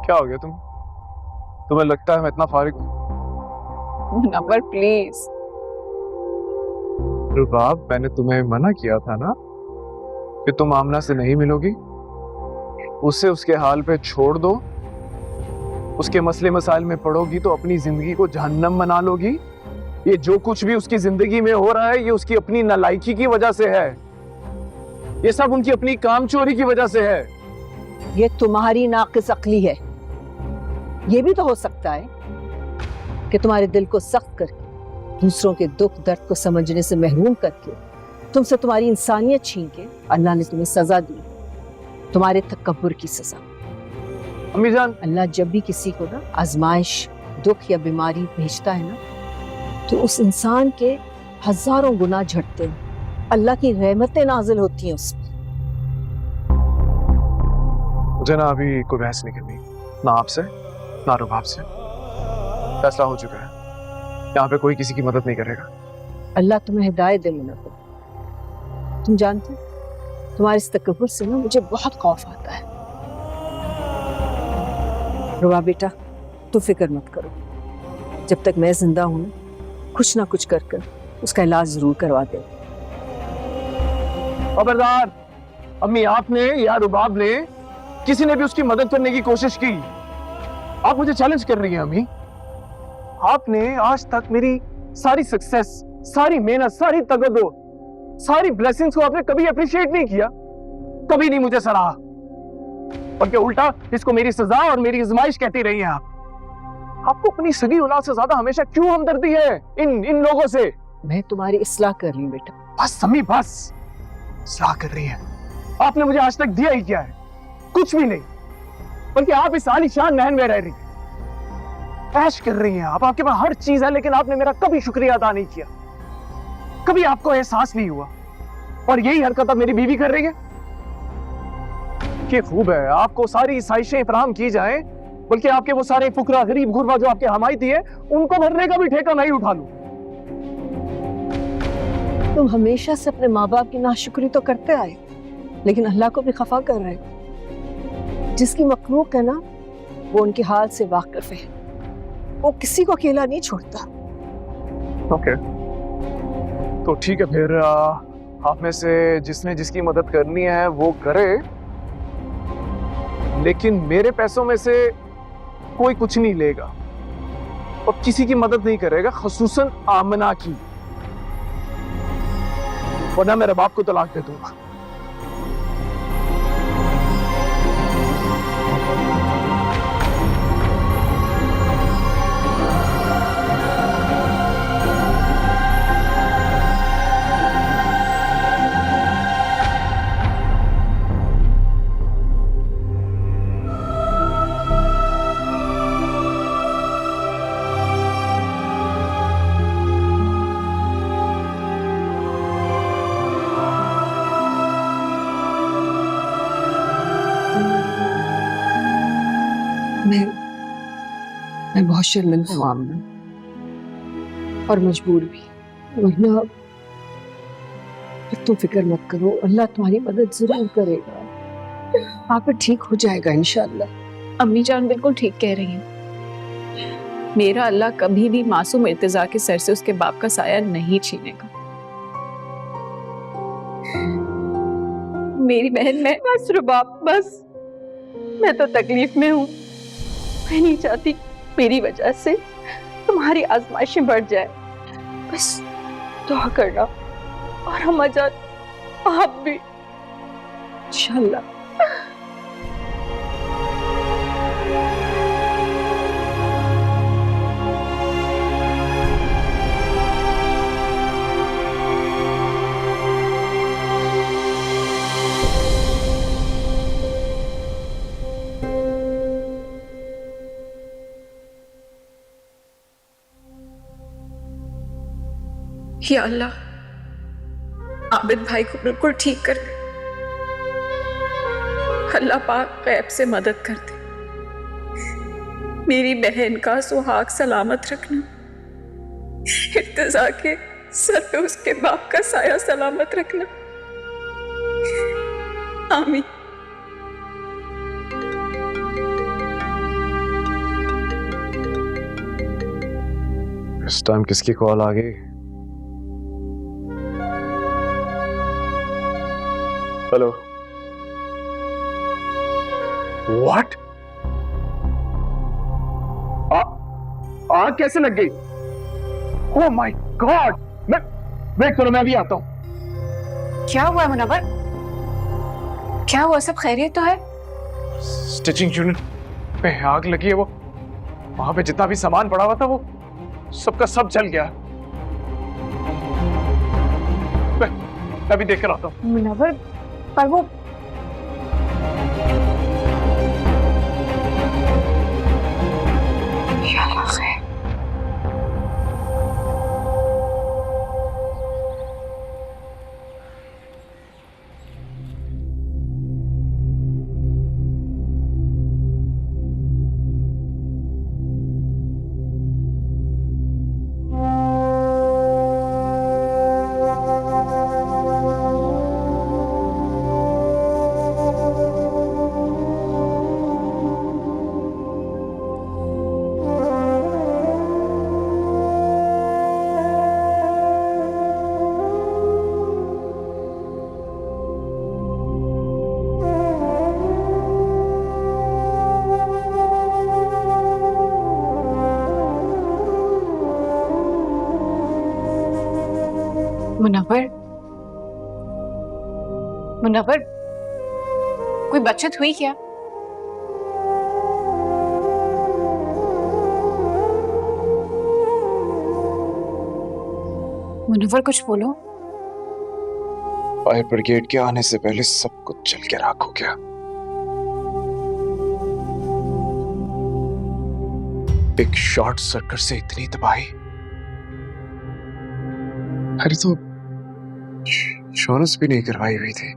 क्या हो गया तुम्हें लगता है मैं इतना फारिग हूं? मुनव्वर प्लीज। रुबाब, मैंने तुम्हें मना किया था ना कि तुम आमना से नहीं मिलोगी, उसे उसके हाल पे छोड़ दो। उसके मसले मसाइल में पड़ोगी तो अपनी जिंदगी को जहन्नम बना लोगी। ये जो कुछ भी उसकी जिंदगी में हो रहा है ये उसकी अपनी नालायकी की वजह से है। ये सब उनकी अपनी काम चोरी की वजह से है। ये तुम्हारी नाकिस अक्ली है। ये भी तो हो सकता है कि तुम्हारे दिल को सख्त करके, दूसरों के दुख दर्द को समझने से महरूम करके, तुमसे तुम्हारी इंसानियत छीन के अल्लाह ने तुम्हें सजा दी, तुम्हारे तकब्बुर की सजा। अम्मी जान, अल्लाह जब भी किसी को ना आजमाइश, दुख या बीमारी भेजता है ना, तो उस इंसान के हजारों गुनाह झड़ते हैं, अल्लाह की रहमतें नाजिल होती हैं उस पर। मुझे ना अभी कोई बहस नहीं करनी, ना आपसे ना रुबाब से। फैसला हो चुका है, यहाँ पे कोई किसी की मदद नहीं करेगा। अल्लाह तुम्हें हिदायत दे मुनव्वर। तुम जानते हो तुम्हारे इस तकब्बुर से ना मुझे बहुत खौफ आता है। रुबा बेटा, तू फिक्र मत करो, जब तक मैं जिंदा हूं कुछ ना कुछ कर कर उसका इलाज जरूर करवा दे। खबरदार, अम्मी आपने या रुबाब ने किसी ने भी उसकी मदद करने की कोशिश की। आप मुझे चैलेंज कर रही हैं अम्मी। आपने आज तक मेरी सारी सक्सेस, सारी मेहनत, सारी तगदो, सारी ब्लेसिंग्स को आपने कभी अप्रिशिएट नहीं किया, कभी नहीं मुझे सराहा, बल्कि उल्टा इसको मेरी सजा और मेरी आजमाइश कहती रही हैं आप। आपको अपनी सगी औलाद से ज्यादा हमेशा क्यों हमदर्दी है इन लोगों से? मैं तुम्हारी इस्लाह कर रही हूँ बेटा। बस अम्मी बस, इस्लाह कर रही है। आपने मुझे आज तक दिया ही क्या है? कुछ भी नहीं, बल्कि आप इस आलीशान महल में रह रही हैं, ऐश कर रही हैं आप। आपके पास हर चीज है, लेकिन आपने मेरा कभी शुक्रिया अदा नहीं किया, कभी आपको एहसास नहीं हुआ। और यही हरकत अब मेरी बीवी कर रही है। कि खूब है आपको सारी आसाइशें फराहम की जाएं, बल्कि आपके वो सारे फुकरा, गरीब गुरबा जो आपके हमायती है, उनको भरने का भी ठेका मैं ही उठा लूं। तुम हमेशा से अपने माँ बाप की नाशुक्री तो करते आए, लेकिन अल्लाह को भी खफा कर रहे हो। जिसकी मखलूक है ना, वो उनके हाल से वाकिफ है, वो किसी को अकेला नहीं छोड़ता। ओके, तो ठीक है फिर आप में से जिसने जिसकी मदद करनी है वो करे, लेकिन मेरे पैसों में से कोई कुछ नहीं लेगा और किसी की मदद नहीं करेगा, खसूसन आमना की, वरना मेरे बाप को तलाक दे दूंगा। मैं बहुत शर्मिंदा हूँ आमना, और मजबूर भी, वरना तुम फिक्र मत करो, अल्लाह तुम्हारी मदद जरूर करेगा। आप ठीक हो जाएगा इंशाअल्लाह। अम्मी जान बिल्कुल ठीक कह रही हैं। मेरा अल्लाह कभी भी मासूम इर्तिजा के सर से उसके बाप का साया नहीं छीनेगा। मेरी बहन, मैं बस रुबाब, बस मैं तो तकलीफ में हूँ। मैं नहीं चाहती मेरी वजह से तुम्हारी आजमाइशें बढ़ जाए। बस दुआ करना, और अम्मा जान आप भी इंशाअल्लाह। या अल्लाह, आबिद भाई को बिल्कुल ठीक कर दे। अल्लाह पाक गैब से मदद कर दे। मेरी बहन का सुहाग सलामत रखना, इर्तिजा के सर पे उसके बाप का साया सलामत रखना। आमीन। इस टाइम किसकी कॉल आ गई? हेलो। व्हाट? आग कैसे लग गई? Oh my God! मैं वेट करो, मैं भी आता हूं। क्या हुआ मुनव्वर? क्या हुआ? सब खैरियत तो है? स्टिचिंग यूनिट पे आग लगी है। वो वहां पे जितना भी सामान पड़ा हुआ था वो सबका सब जल गया। मैं अभी देख कर आता हूं। मुनव्वर, पर वो मुनव्वर, मुनव्वर, कोई बचत हुई क्या? मुनव्वर, कुछ बोलो। फायर ब्रिगेड के आने से पहले सब कुछ जल के राख हो गया। एक शॉर्ट सर्किट से इतनी तबाही। अरे तो इंश्योरेंस भी नहीं करवाई हुई थी।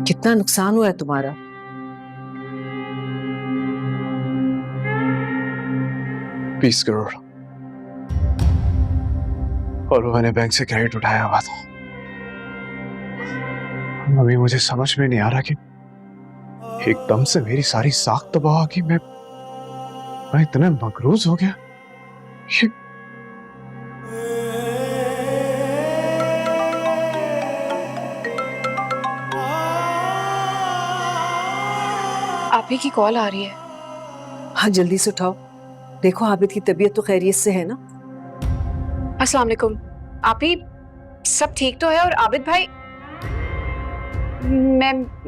कितना नुकसान हुआ है तुम्हारा? $20 करोड़, और वो मैंने बैंक से क्रेडिट उठाया हुआ था। अभी मुझे समझ में नहीं आ रहा कि एकदम से मेरी सारी साख तबाह की। मैं इतना मकरूज हो गया। आप ही की कॉल आ रही है। हाँ जल्दी से उठाओ। देखो आबिद की तबीयत तो खैरियत से है ना? अस्सलाम वालेकुम। आप ही सब ठीक तो है? और आबिद भाई,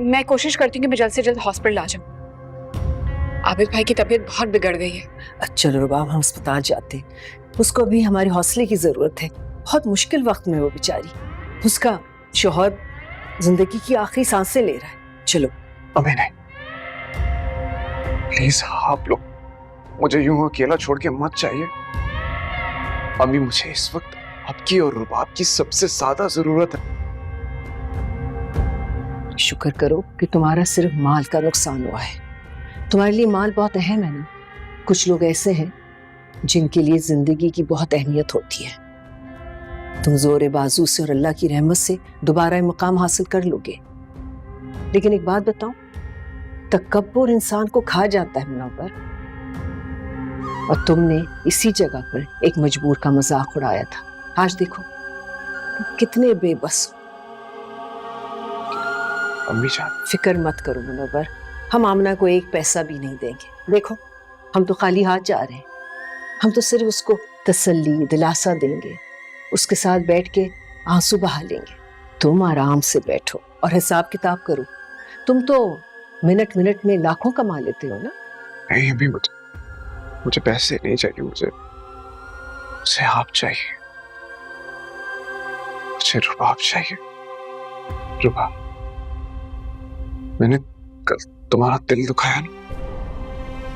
मैं कोशिश करती हूँ कि मैं जल्द से जल्द हॉस्पिटल आ जाऊँ। आबिद भाई की तबीयत बहुत बिगड़ गई है। चलो रुबाब, हम अस्पताल जाते हैं। उसको अभी हमारे हौसले की जरूरत है। बहुत मुश्किल वक्त में वो बेचारी, उसका शौहर जिंदगी की आखिरी सांसें ले रहा है। चलो। अभी नहीं, प्लीज आप लोग मुझे यूं अकेला छोड़ के मत जाइए। अम्मी, मुझे इस वक्त आपकी और रुबाब की सबसे ज्यादा जरूरत है। शुक्र करो कि तुम्हारा सिर्फ माल का नुकसान हुआ है। तुम्हारे लिए माल बहुत अहम है ना। कुछ लोग ऐसे हैं जिनके लिए जिंदगी की बहुत अहमियत होती है। तुम जोर बाजू से और अल्लाह की रहमत से दोबारा ये मुकाम हासिल कर लोगे। लेकिन एक बात बताऊं, तकब्बुर इंसान को खा जाता है मुनव्वर। और तुमने इसी जगह पर एक मजबूर का मजाक उड़ाया था। आज देखो तुम कितने बेबस हो। अम्मी जान, फिक्र मत करो मुनव्वर, हम आमना को एक पैसा भी नहीं देंगे। देखो हम तो खाली हाथ जा रहे हैं। हम तो सिर्फ उसको तसल्ली दिलासा देंगे, उसके साथ बैठ के आंसू बहा लेंगे। तुम आराम से बैठो और हिसाब किताब करो। तुम तो मिनट मिनट में लाखों कमा लेते हो ना। नहीं अभी मुझे पैसे नहीं चाहिए, मुझे आप चाहिए, मुझे रुबाब चाहिए। रुबाब, मैंने कल तुम्हारा दिल दुखाया ना,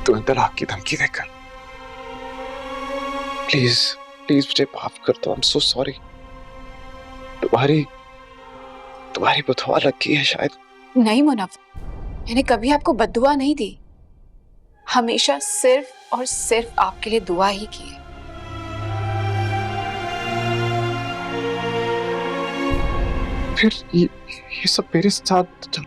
तुम्हें तलाक की धमकी देकर। प्लीज प्लीज मुझे माफ कर दो। I am so sorry. तुम्हारी बददुआ लग गई है शायद। नहीं मुनव्वर, मैंने कभी आपको बद्दुआ नहीं दी। हमेशा सिर्फ और सिर्फ आपके लिए दुआ ही की है। फिर ये सब मेरे साथ।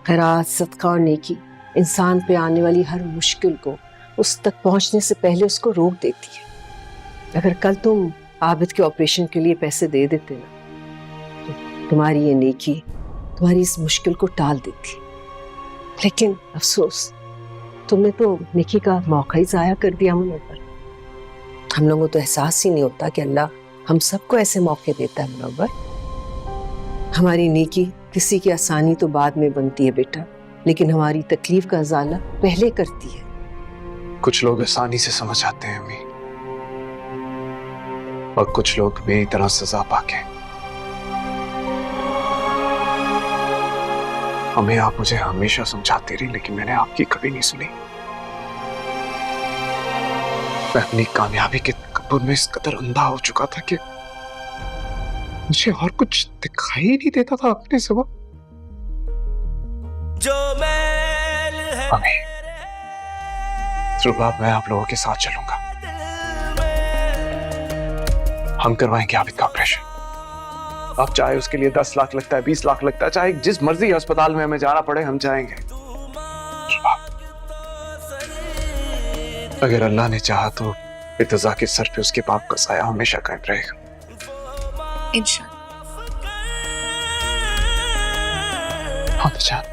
खैरात, सदका और नेकी इंसान पे आने वाली हर मुश्किल को उस तक पहुंचने से पहले उसको रोक देती है। अगर कल तुम आबिद के ऑपरेशन के लिए पैसे दे देते ना, तो तुम्हारी ये नेकी तुम्हारी इस मुश्किल को टाल देती। लेकिन अफसोस, तुमने तो नेकी का मौका ही जाया कर दिया मुनव्वर। हम लोगों को तो एहसास ही नहीं होता कि अल्लाह हम सबको ऐसे मौके देता है मुनव्वर। हमारी नेकी किसी की आसानी तो बाद में बनती है बेटा, लेकिन हमारी तकलीफ का अजाला पहले करती है। कुछ लोग आसानी से समझ आते हैं अम्मी, और कुछ लोग मेरी तरह सजा पाके। हमें आप मुझे हमेशा समझाती रही, लेकिन मैंने आपकी कभी नहीं सुनी। मैं अपनी कामयाबी के तकब्बुर में इस कदर अंधा हो चुका था कि मुझे और कुछ दिखाई नहीं देता था अपने सिवा। अम्मी, रुबाब, मैं आप लोगों के साथ चलूंगा। हम करवाएंगे आबिद का ऑपरेशन। अब चाहे उसके लिए 10 लाख लगता है, 20 लाख लगता है, चाहे जिस मर्जी अस्पताल में हमें जाना पड़े, हम जाएंगे। अगर अल्लाह ने चाहा तो इर्तिजा के सर पे उसके बाप का साया हमेशा कायम रहेगा। इंशाअल्लाह। हाँ तो जान,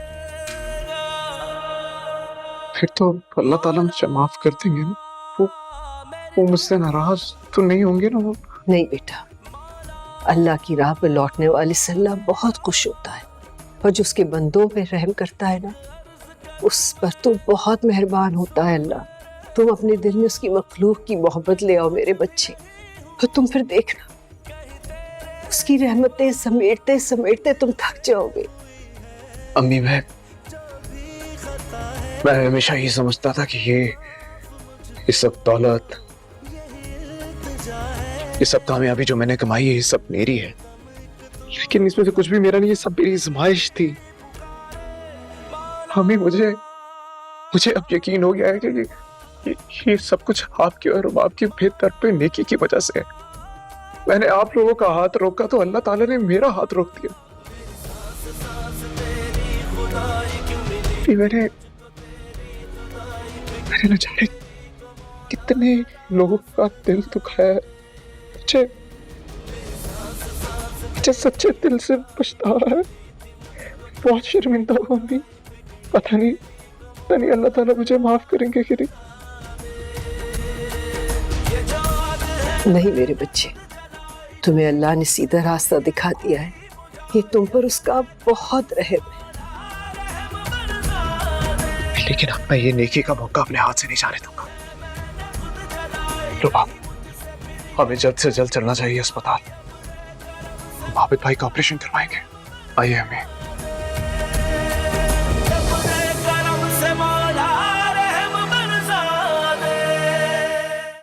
फिर तो अल्लाह ताला मुझे माफ कर देंगे ना। वो मुझसे नाराज तो नहीं होंगे ना? वो नहीं बेटा, अल्लाह की राह पर लौटने वाले से अल्लाह बहुत खुश होता है, और जो उसके बंदों पे रहम करता है ना, उस पर तो बहुत मेहरबान होता है अल्लाह। तुम अपने दिल में उसकी मखलूक की मोहब्बत ले आओ मेरे बच्चे, और तुम फिर देखना उसकी रहमतें समेटते समेटते तुम थक जाओगे। अम्मी, मैं हमेशा ये समझता था कि ये सब दौलत, ये सब कामयाबी जो मैंने कमाई है, ये सब मेरी है। लेकिन इसमें से कुछ भी मेरा नहीं, ये सब मेरी आजमाइश थी। हमें मुझे अब यकीन हो गया है कि ये सब कुछ आपकी और आपकी बेहतर पे नेकी की वजह से है। मैंने आप लोगों का हाथ रोका तो अल्लाह ताला ने मेरा हाथ रोक दिया। मैंने न जाने कितने लोगों का दिल दुखाया है। मुझे सच्चे दिल से पछतावा है। बहुत शर्मिंदा हूँ अभी। पता नहीं पता नहीं अल्लाह ताला मुझे माफ करेंगे कि नहीं। नहीं मेरे बच्चे, तुम्हें अल्लाह ने सीधा रास्ता दिखा दिया है। ये तुम पर उसका बहुत रहम है। लेकिन अब मैं ये नेकी का मौका अपने हाथ से नहीं जाने दूंगा। रुबा, हमें जल्द से जल्द चलना चाहिए अस्पताल। हम आबिद भाई का ऑपरेशन करवाएंगे। आइए हमें।